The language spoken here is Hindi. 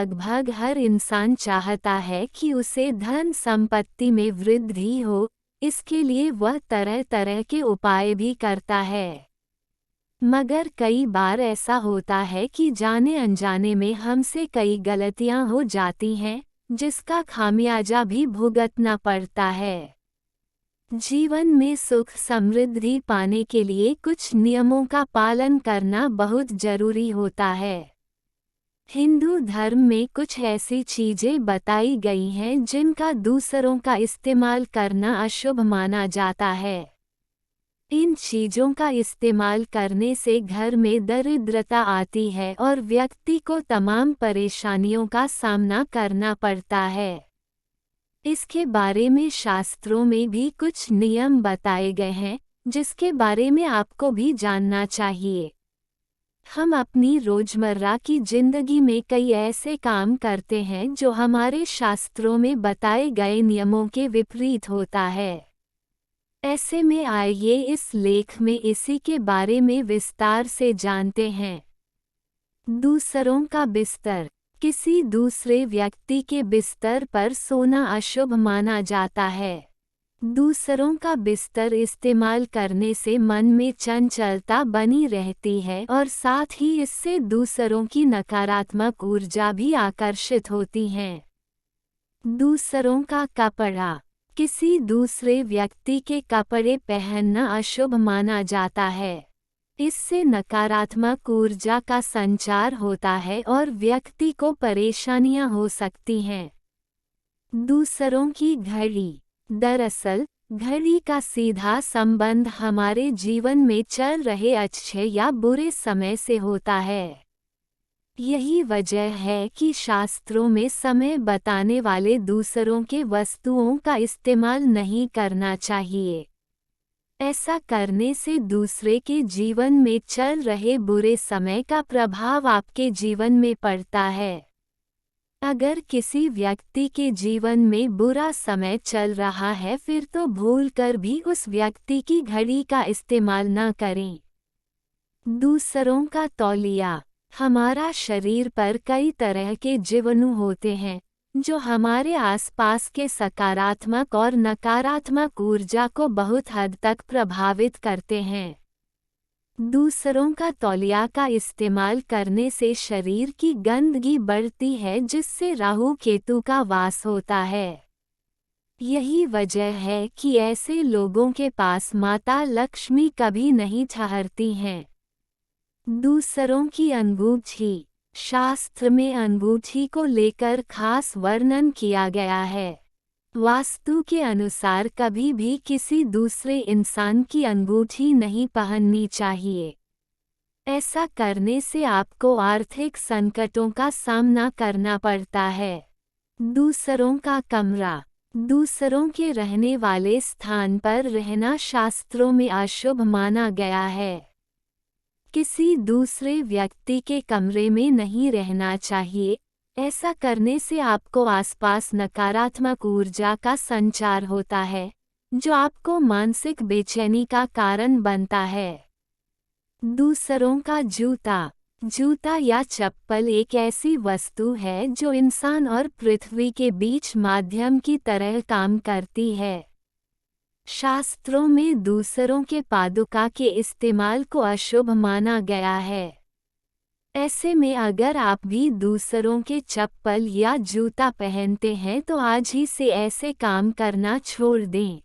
लगभग हर इंसान चाहता है कि उसे धन संपत्ति में वृद्धि हो, इसके लिए वह तरह तरह के उपाय भी करता है। मगर कई बार ऐसा होता है कि जाने अनजाने में हमसे कई गलतियां हो जाती हैं, जिसका खामियाजा भी भुगतना पड़ता है। जीवन में सुख समृद्धि पाने के लिए कुछ नियमों का पालन करना बहुत जरूरी होता है। हिंदू धर्म में कुछ ऐसी चीजें बताई गई हैं जिनका दूसरों का इस्तेमाल करना अशुभ माना जाता है। इन चीजों का इस्तेमाल करने से घर में दरिद्रता आती है और व्यक्ति को तमाम परेशानियों का सामना करना पड़ता है। इसके बारे में शास्त्रों में भी कुछ नियम बताए गए हैं, जिसके बारे में आपको भी जानना चाहिए। हम अपनी रोजमर्रा की जिंदगी में कई ऐसे काम करते हैं जो हमारे शास्त्रों में बताए गए नियमों के विपरीत होता है। ऐसे में आइए इस लेख में इसी के बारे में विस्तार से जानते हैं। दूसरों का बिस्तर। किसी दूसरे व्यक्ति के बिस्तर पर सोना अशुभ माना जाता है। दूसरों का बिस्तर इस्तेमाल करने से मन में चंचलता बनी रहती है और साथ ही इससे दूसरों की नकारात्मक ऊर्जा भी आकर्षित होती है। दूसरों का कपड़ा। किसी दूसरे व्यक्ति के कपड़े पहनना अशुभ माना जाता है। इससे नकारात्मक ऊर्जा का संचार होता है और व्यक्ति को परेशानियां हो सकती हैं। दूसरों की घड़ी। दरअसल, घड़ी का सीधा संबंध हमारे जीवन में चल रहे अच्छे या बुरे समय से होता है। यही वजह है कि शास्त्रों में समय बताने वाले दूसरों के वस्तुओं का इस्तेमाल नहीं करना चाहिए। ऐसा करने से दूसरे के जीवन में चल रहे बुरे समय का प्रभाव आपके जीवन में पड़ता है। अगर किसी व्यक्ति के जीवन में बुरा समय चल रहा है फिर तो भूलकर भी उस व्यक्ति की घड़ी का इस्तेमाल न करें। दूसरों का तौलिया। हमारा शरीर पर कई तरह के जीवाणु होते हैं, जो हमारे आसपास के सकारात्मक और नकारात्मक ऊर्जा को बहुत हद तक प्रभावित करते हैं। दूसरों का तौलिया का इस्तेमाल करने से शरीर की गंदगी बढ़ती है, जिससे राहु केतु का वास होता है। यही वजह है कि ऐसे लोगों के पास माता लक्ष्मी कभी नहीं ठहरती हैं। दूसरों की अंगूठी। शास्त्र में अंगूठी को लेकर खास वर्णन किया गया है। वास्तु के अनुसार कभी भी किसी दूसरे इंसान की अंगूठी नहीं पहननी चाहिए। ऐसा करने से आपको आर्थिक संकटों का सामना करना पड़ता है। दूसरों का कमरा। दूसरों के रहने वाले स्थान पर रहना शास्त्रों में अशुभ माना गया है। किसी दूसरे व्यक्ति के कमरे में नहीं रहना चाहिए। ऐसा करने से आपको आसपास नकारात्मक ऊर्जा का संचार होता है, जो आपको मानसिक बेचैनी का कारण बनता है। दूसरों का जूता। जूता या चप्पल एक ऐसी वस्तु है जो इंसान और पृथ्वी के बीच माध्यम की तरह काम करती है। शास्त्रों में दूसरों के पादुका के इस्तेमाल को अशुभ माना गया है। ऐसे में अगर आप भी दूसरों के चप्पल या जूता पहनते हैं तो आज ही से ऐसे काम करना छोड़ दें।